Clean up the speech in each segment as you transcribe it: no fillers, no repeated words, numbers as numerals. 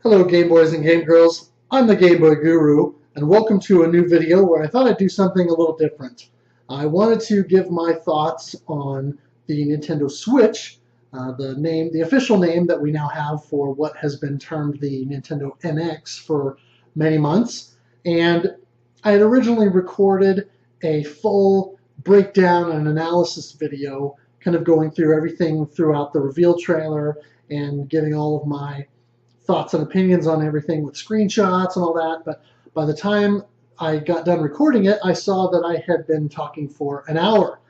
Hello Game Boys and Game Girls, I'm the Game Boy Guru, and welcome to a new video where I thought I'd do something a little different. I wanted to give my thoughts on the Nintendo Switch, the official name that we now have for what has been termed the Nintendo NX for many months. And I had originally recorded a full breakdown and analysis video, kind of going through everything throughout the reveal trailer and giving all of my thoughts and opinions on everything with screenshots and all that. But by the time I got done recording it, I saw that I had been talking for an hour.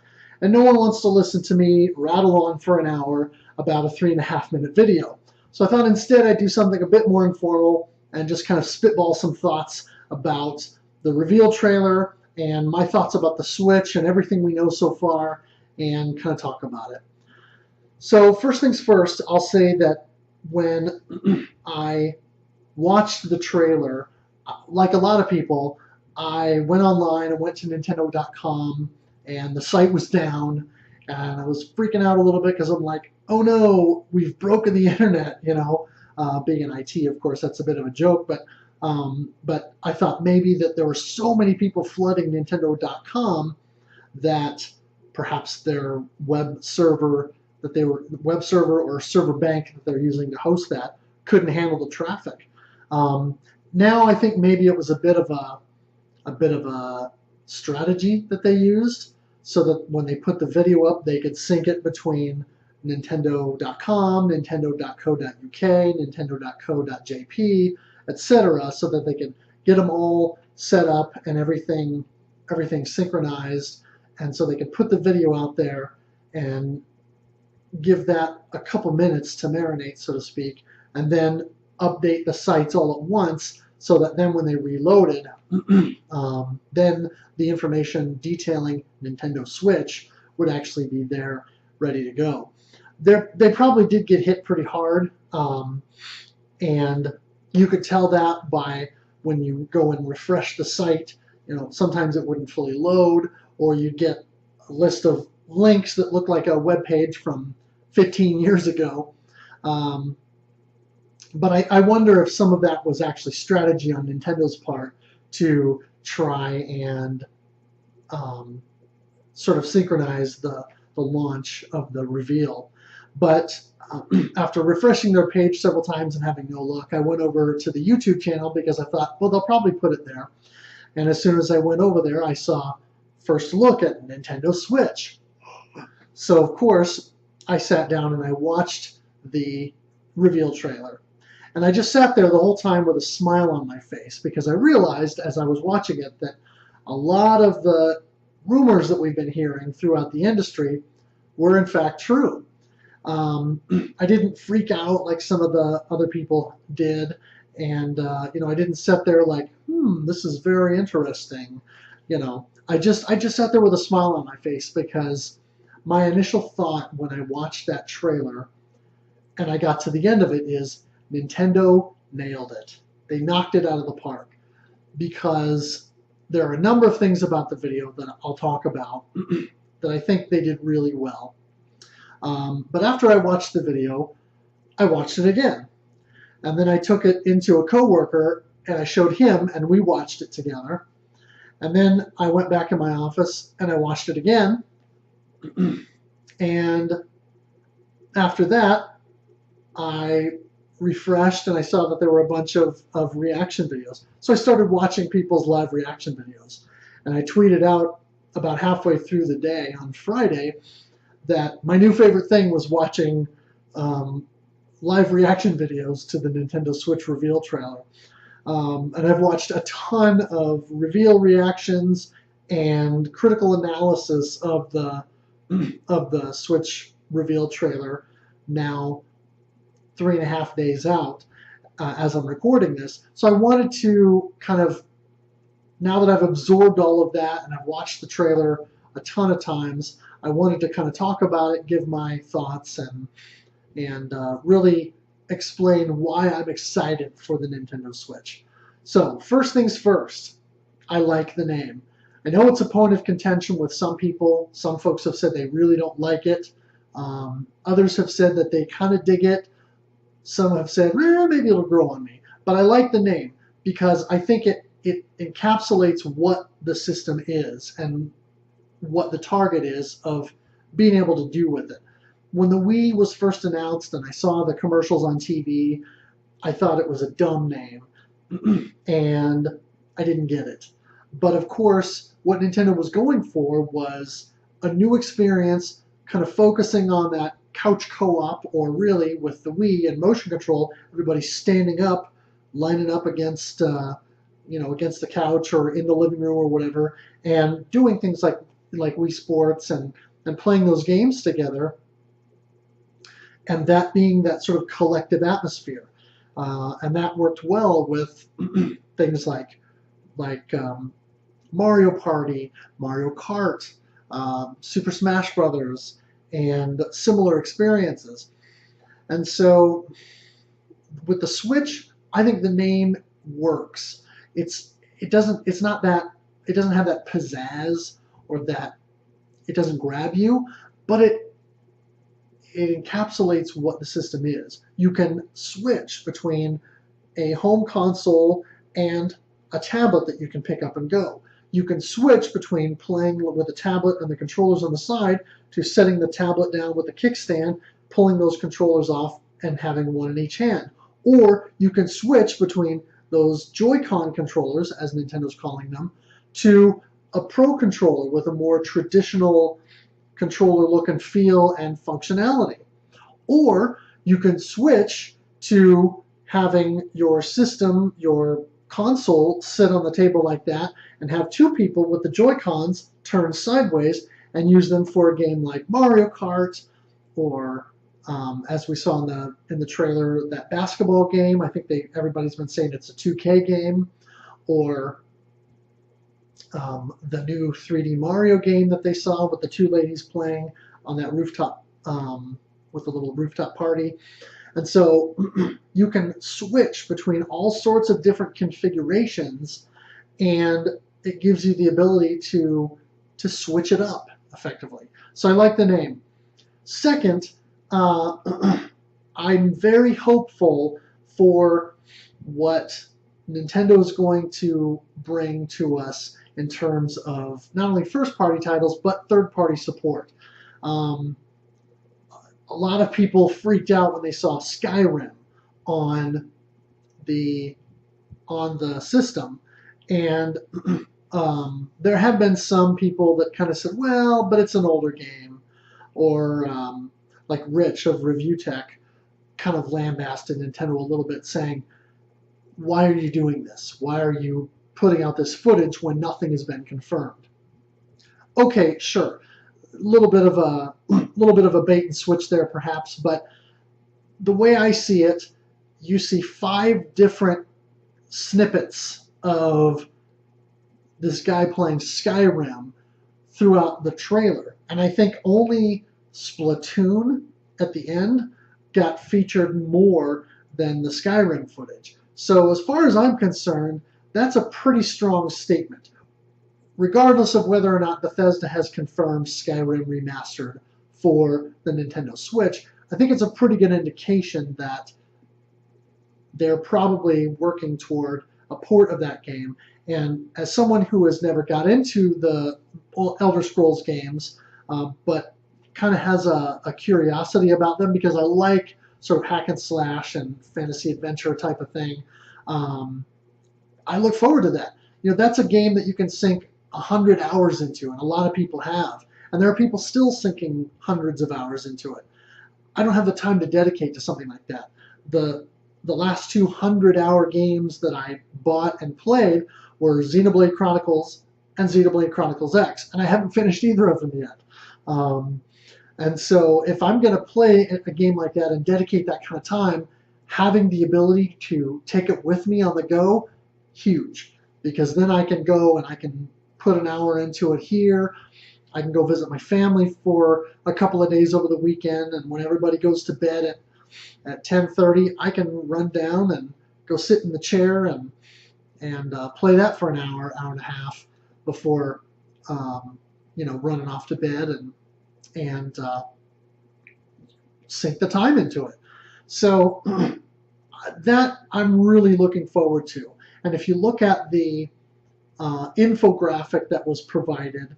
And no one wants to listen to me rattle on for an hour about a 3.5-minute video. So I thought instead I'd do something a bit more informal and just kind of spitball some thoughts about the reveal trailer and my thoughts about the Switch and everything we know so far, and kind of talk about it. So first things first, I'll say that when I watched the trailer, like a lot of people, I went online and went to Nintendo.com, and the site was down, and I was freaking out a little bit because I'm like, oh no, we've broken the internet, you know. Being in IT, of course, that's a bit of a joke, but I thought maybe that there were so many people flooding Nintendo.com that perhaps their web server or server bank that they're using to host that couldn't handle the traffic. Now I think maybe it was a bit of a strategy that they used, so that when they put the video up, they could sync it between Nintendo.com, Nintendo.co.uk, Nintendo.co.jp, etc., so that they could get them all set up and everything synchronized, and so they could put the video out there and give that a couple minutes to marinate, so to speak, and then update the sites all at once, so that then when they reloaded, then the information detailing Nintendo Switch would actually be there ready to go. They probably did get hit pretty hard, and you could tell that by when you go and refresh the site. You know, sometimes it wouldn't fully load, or you'd get a list of links that look like a web page from 15 years ago. But I wonder if some of that was actually strategy on Nintendo's part to try and sort of synchronize the launch of the reveal. But after refreshing their page several times and having no luck, I went over to the YouTube channel because I thought, well, they'll probably put it there. And as soon as I went over there, I saw first look at Nintendo Switch. So, of course, I sat down and I watched the reveal trailer. And I just sat there the whole time with a smile on my face, because I realized as I was watching it that a lot of the rumors that we've been hearing throughout the industry were in fact true. I didn't freak out like some of the other people did, and I didn't sit there like, this is very interesting. I just sat there with a smile on my face, because my initial thought when I watched that trailer and I got to the end of it is, Nintendo nailed it. They knocked it out of the park, because there are a number of things about the video that I'll talk about that I think they did really well. But after I watched the video, I watched it again. And then I took it into a coworker and I showed him, and we watched it together. And then I went back in my office and I watched it again. And after that, I refreshed and I saw that there were a bunch of reaction videos. So I started watching people's live reaction videos. And I tweeted out about halfway through the day on Friday that my new favorite thing was watching live reaction videos to the Nintendo Switch reveal trailer. And I've watched a ton of reveal reactions and critical analysis of the Switch reveal trailer now 3.5 days out as I'm recording this. So I wanted to kind of, now that I've absorbed all of that and I've watched the trailer a ton of times, I wanted to kind of talk about it, give my thoughts, and really explain why I'm excited for the Nintendo Switch. So first things first, I like the name. I know it's a point of contention with some people. Some folks have said they really don't like it. Others have said that they kind of dig it. Some have said, maybe it'll grow on me. But I like the name because I think it encapsulates what the system is and what the target is of being able to do with it. When the Wii was first announced and I saw the commercials on TV, I thought it was a dumb name and I didn't get it. But of course, what Nintendo was going for was a new experience, kind of focusing on that couch co-op, or really with the Wii and motion control, everybody standing up, lining up against against the couch or in the living room or whatever, and doing things like Wii Sports and playing those games together, and that being that sort of collective atmosphere. And that worked well with things like Mario Party, Mario Kart, Super Smash Brothers, and similar experiences. And so with the Switch, I think the name works. It doesn't have that pizzazz, or that it doesn't grab you, but it encapsulates what the system is. You can switch between a home console and a tablet that you can pick up and go. You can switch between playing with a tablet and the controllers on the side to setting the tablet down with a kickstand, pulling those controllers off, and having one in each hand. Or you can switch between those Joy-Con controllers, as Nintendo's calling them, to a Pro controller with a more traditional controller look and feel and functionality. Or you can switch to having your system, your console, sit on the table like that and have two people with the Joy-Cons turned sideways and use them for a game like Mario Kart, or as we saw in the trailer, that basketball game. I think everybody's been saying it's a 2K game, or the new 3D Mario game that they saw with the two ladies playing on that rooftop with a little rooftop party. And so you can switch between all sorts of different configurations, and it gives you the ability to switch it up effectively. So I like the name. Second, I'm very hopeful for what Nintendo is going to bring to us in terms of not only first-party titles, but third-party support. A lot of people freaked out when they saw Skyrim on the system, and there have been some people that kind of said, well, but it's an older game, or like Rich of Review Tech kind of lambasted Nintendo a little bit, saying, why are you doing this? Why are you putting out this footage when nothing has been confirmed? Okay, sure. A little bit of a bait and switch there, perhaps, but the way I see it, you see 5 different snippets of this guy playing Skyrim throughout the trailer, and I think only Splatoon at the end got featured more than the Skyrim footage. So as far as I'm concerned, that's a pretty strong statement. Regardless of whether or not Bethesda has confirmed Skyrim Remastered for the Nintendo Switch, I think it's a pretty good indication that they're probably working toward a port of that game. And as someone who has never got into the Elder Scrolls games, but kind of has a curiosity about them, because I like sort of hack and slash and fantasy adventure type of thing, I look forward to that. That's a game that you can sink 100 hours into, and a lot of people have. And there are people still sinking hundreds of hours into it. I don't have the time to dedicate to something like that. The last 200-hour games that I bought and played were Xenoblade Chronicles and Xenoblade Chronicles X, and I haven't finished either of them yet. And so if I'm going to play a game like that and dedicate that kind of time, having the ability to take it with me on the go, huge. Because then I can go and I can put an hour into it here. I can go visit my family for a couple of days over the weekend, and when everybody goes to bed at 10:30, I can run down and go sit in the chair and play that for an hour and a half before running off to bed and sink the time into it. So that I'm really looking forward to. And if you look at the infographic that was provided,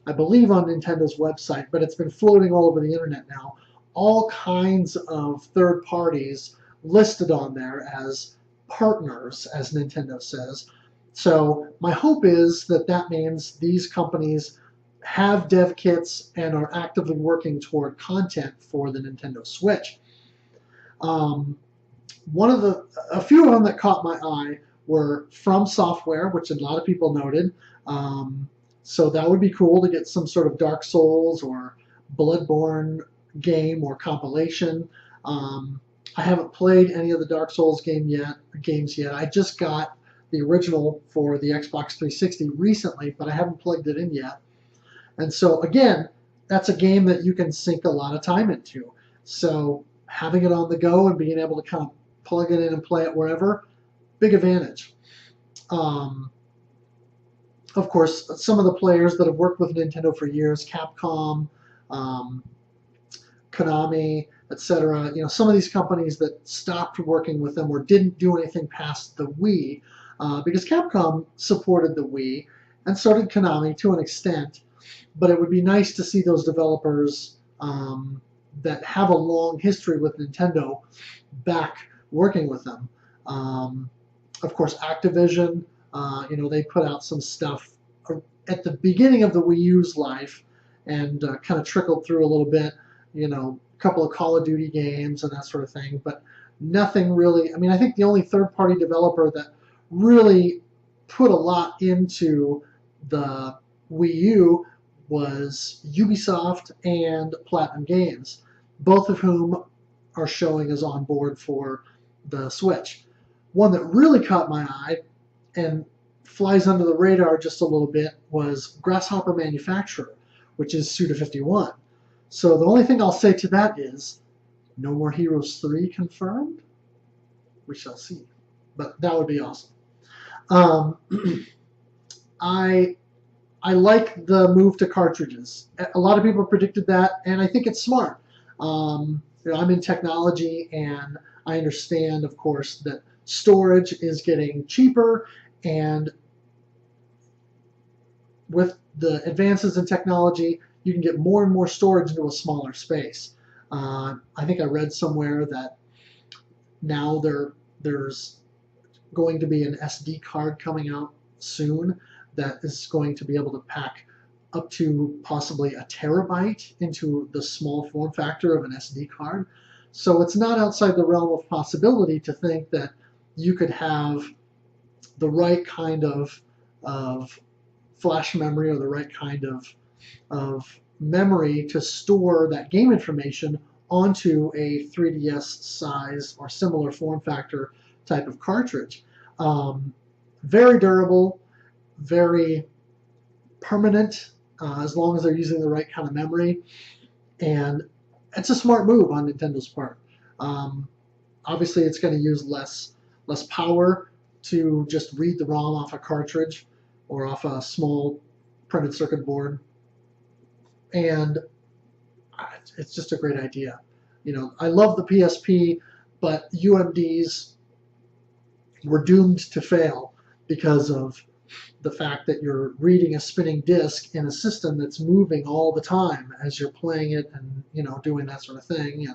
I believe on Nintendo's website, but it's been floating all over the internet now, all kinds of third parties listed on there as partners, as Nintendo says. So my hope is that that means these companies have dev kits and are actively working toward content for the Nintendo Switch. A few of them that caught my eye were From Software, which a lot of people noted. So that would be cool to get some sort of Dark Souls or Bloodborne game or compilation. I haven't played any of the Dark Souls games yet. I just got the original for the Xbox 360 recently, but I haven't plugged it in yet. And so again, that's a game that you can sink a lot of time into. So having it on the go and being able to kind of plug it in and play it wherever, big advantage. Of course, some of the players that have worked with Nintendo for years, Capcom, Konami, etc. Some of these companies that stopped working with them or didn't do anything past the Wii, because Capcom supported the Wii, and so did Konami to an extent. But it would be nice to see those developers that have a long history with Nintendo back working with them. Of course, Activision, they put out some stuff at the beginning of the Wii U's life and kind of trickled through a little bit, a couple of Call of Duty games and that sort of thing, but nothing really. I mean, I think the only third-party developer that really put a lot into the Wii U was Ubisoft and Platinum Games, both of whom are showing as on board for the Switch. One that really caught my eye and flies under the radar just a little bit was Grasshopper Manufacturer, which is Suda51. So the only thing I'll say to that is, No More Heroes 3 confirmed? We shall see. But that would be awesome. I like the move to cartridges. A lot of people predicted that, and I think it's smart. I'm in technology, and I understand, of course, that storage is getting cheaper, and with the advances in technology, you can get more and more storage into a smaller space. I think I read somewhere that now there's going to be an SD card coming out soon that is going to be able to pack up to possibly a terabyte into the small form factor of an SD card. So it's not outside the realm of possibility to think that you could have the right kind of flash memory or the right kind of memory to store that game information onto a 3DS size or similar form factor type of cartridge. Very durable, very permanent, as long as they're using the right kind of memory, and it's a smart move on Nintendo's part. Obviously, it's going to use less power to just read the ROM off a cartridge or off a small printed circuit board, and it's just a great idea. I love the PSP, but UMDs were doomed to fail because of the fact that you're reading a spinning disc in a system that's moving all the time as you're playing it and doing that sort of thing.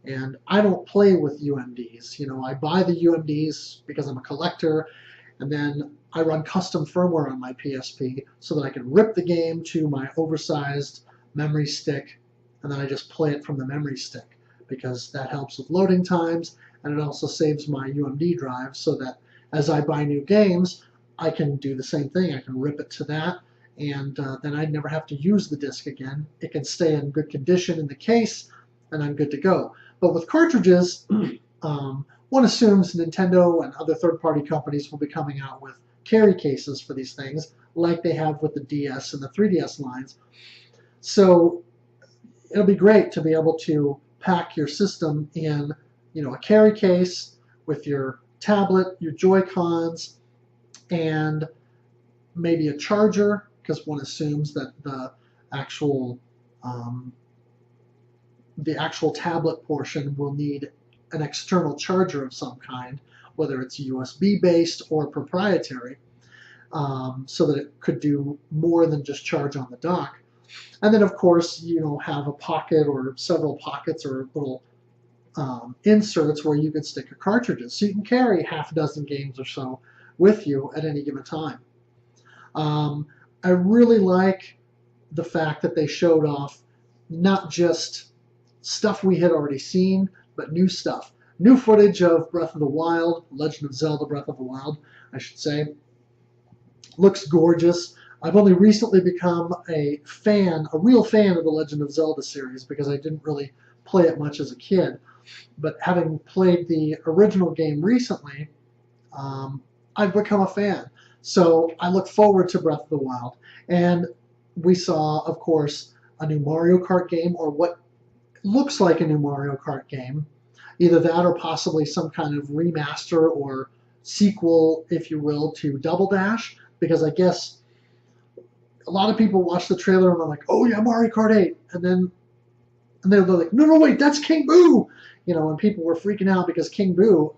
And I don't play with UMDs. I buy the UMDs because I'm a collector, and then I run custom firmware on my PSP so that I can rip the game to my oversized memory stick, and then I just play it from the memory stick, because that helps with loading times, and it also saves my UMD drive so that as I buy new games, I can do the same thing. I can rip it to that, and then I'd never have to use the disc again. It can stay in good condition in the case, and I'm good to go. But with cartridges, one assumes Nintendo and other third-party companies will be coming out with carry cases for these things, like they have with the DS and the 3DS lines. So it'll be great to be able to pack your system in, a carry case with your tablet, your Joy-Cons, and maybe a charger, because one assumes that the actual tablet portion will need an external charger of some kind, whether it's USB based or proprietary, so that it could do more than just charge on the dock. And then, of course, have a pocket or several pockets or little inserts where you could stick your cartridges, so you can carry half a dozen games or so with you at any given time. I really like the fact that they showed off not just stuff we had already seen, but new stuff. New footage of Breath of the Wild, Legend of Zelda Breath of the Wild, I should say. Looks gorgeous. I've only recently become a real fan of the Legend of Zelda series, because I didn't really play it much as a kid. But having played the original game recently, I've become a fan. So I look forward to Breath of the Wild. And we saw, of course, a new Mario Kart game, or what looks like a new Mario Kart game. Either that or possibly some kind of remaster or sequel, if you will, to Double Dash. Because I guess a lot of people watch the trailer and are like, oh yeah, Mario Kart 8. And they're like, no, wait, that's King Boo! And people were freaking out because King Boo,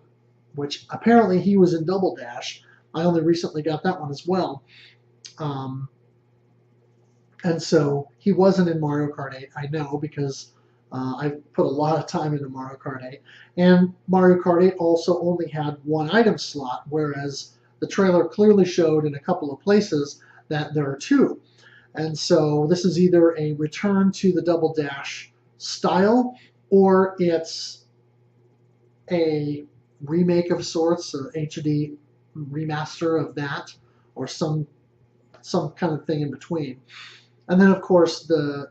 which apparently he was in Double Dash. I only recently got that one as well. And so he wasn't in Mario Kart 8, I know, because I've put a lot of time into Mario Kart 8. And Mario Kart 8 also only had one item slot, whereas the trailer clearly showed in a couple of places that there are two. And so this is either a return to the Double Dash style, or it's a remake of sorts, an HD remaster of that, or some kind of thing in between. And then, of course, the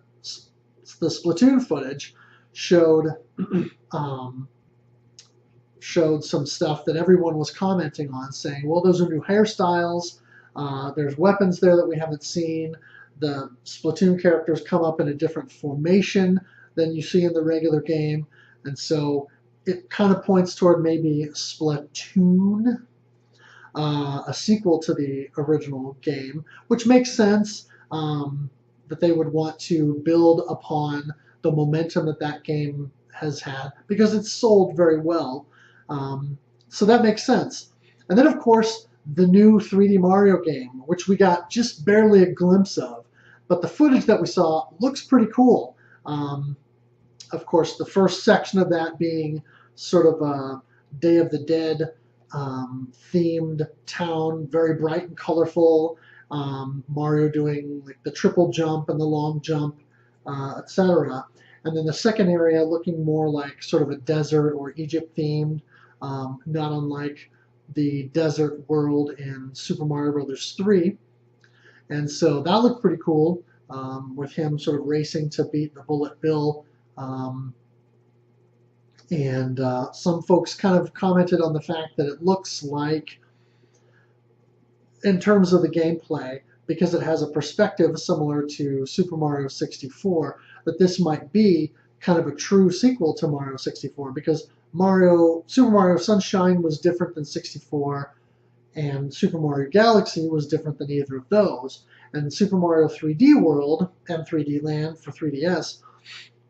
Splatoon footage showed some stuff that everyone was commenting on, saying, well, those are new hairstyles, there's weapons there that we haven't seen, the Splatoon characters come up in a different formation than you see in the regular game, and so it kind of points toward maybe Splatoon, a sequel to the original game, which makes sense, that they would want to build upon the momentum that game has had, because it's sold very well. So that makes sense. And then, of course, the new 3D Mario game, which we got just barely a glimpse of, but the footage that we saw looks pretty cool. Of course, the first section of that being sort of a Day of the Dead themed town, very bright and colorful. Mario doing like the triple jump and the long jump, etc. And then the second area looking more like sort of a desert or Egypt themed, not unlike the desert world in Super Mario Bros. 3. And so that looked pretty cool, with him sort of racing to beat the Bullet Bill. And some folks kind of commented on the fact that it looks like, in terms of the gameplay, because it has a perspective similar to Super Mario 64, that this might be kind of a true sequel to Mario 64, because Super Mario Sunshine was different than 64, and Super Mario Galaxy was different than either of those. And Super Mario 3D World and 3D Land for 3DS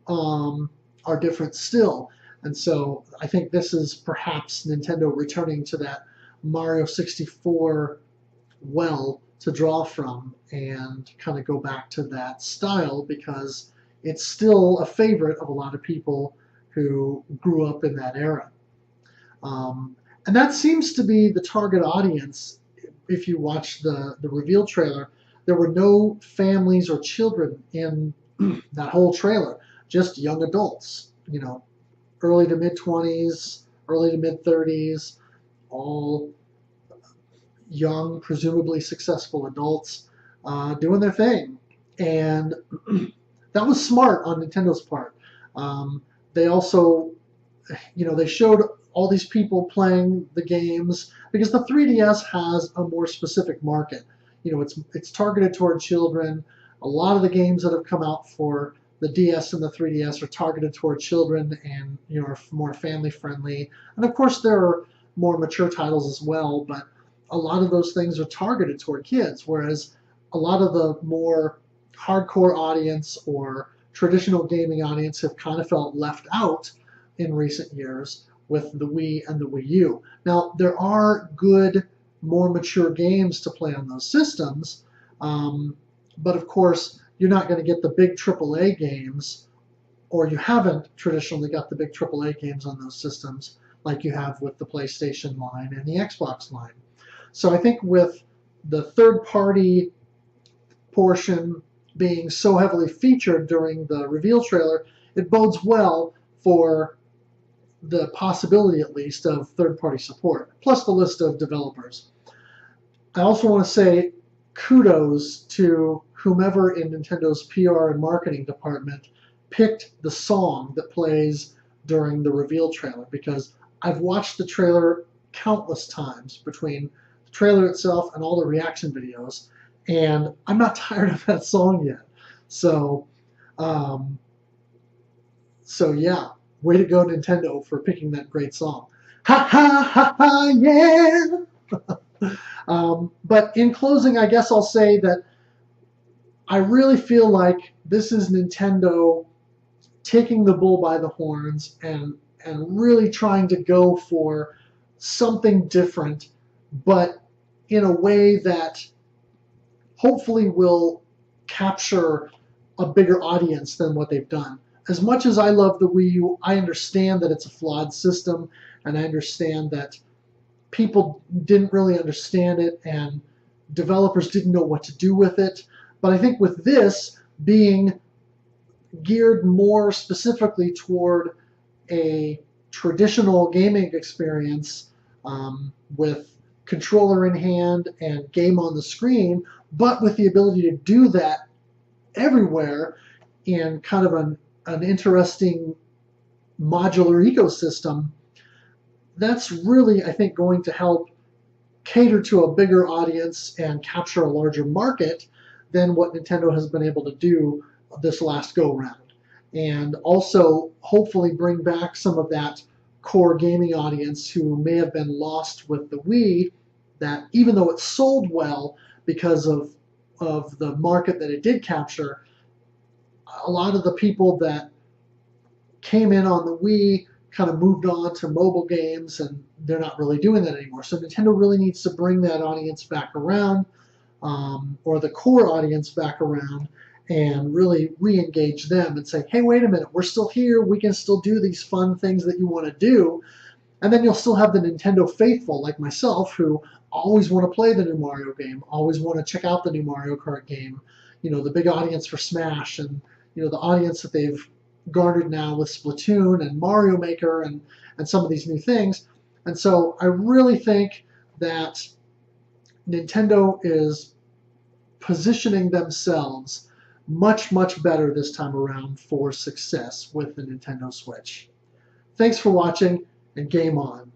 are different still. And so I think this is perhaps Nintendo returning to that Mario 64 well to draw from and kind of go back to that style, because it's still a favorite of a lot of people who grew up in that era. And that seems to be the target audience. If you watch the reveal trailer, there were no families or children in that whole trailer, just young adults, early to mid-20s, early to mid-30s, all young, presumably successful adults doing their thing. And that was smart on Nintendo's part. They also, they showed all these people playing the games, because the 3DS has a more specific market. It's targeted toward children. A lot of the games that have come out for the DS and the 3DS are targeted toward children and are more family friendly. And of course there are more mature titles as well, but a lot of those things are targeted toward kids, whereas a lot of the more hardcore audience or traditional gaming audience have kind of felt left out in recent years, with the Wii and the Wii U. Now, there are good, more mature games to play on those systems, but of course, you're not going to get the big AAA games, or you haven't traditionally got the big AAA games on those systems like you have with the PlayStation line and the Xbox line. So I think with the third-party portion being so heavily featured during the reveal trailer, it bodes well for the possibility, at least, of third-party support, plus the list of developers. I also want to say kudos to whomever in Nintendo's PR and marketing department picked the song that plays during the reveal trailer, because I've watched the trailer countless times between the trailer itself and all the reaction videos, and I'm not tired of that song yet. So yeah, way to go, Nintendo, for picking that great song. Ha ha ha ha, yeah! But in closing, I guess I'll say that I really feel like this is Nintendo taking the bull by the horns and really trying to go for something different, but in a way that hopefully will capture a bigger audience than what they've done. As much as I love the Wii U, I understand that it's a flawed system, and I understand that people didn't really understand it and developers didn't know what to do with it. But I think with this being geared more specifically toward a traditional gaming experience with controller in hand and game on the screen, but with the ability to do that everywhere in kind of an interesting modular ecosystem, that's really, I think, going to help cater to a bigger audience and capture a larger market than what Nintendo has been able to do this last go-round. And also, hopefully bring back some of that core gaming audience who may have been lost with the Wii, that even though it sold well because of the market that it did capture, a lot of the people that came in on the Wii kind of moved on to mobile games, and they're not really doing that anymore. So Nintendo really needs to bring that audience back around, or the core audience back around, and really re-engage them and say, hey, wait a minute, we're still here, we can still do these fun things that you want to do. And then you'll still have the Nintendo faithful like myself who always want to play the new Mario game, always want to check out the new Mario Kart game, the big audience for Smash, and the audience that they've garnered now with Splatoon and Mario Maker and some of these new things. And so I really think that Nintendo is positioning themselves much, much better this time around for success with the Nintendo Switch. Thanks for watching, and game on.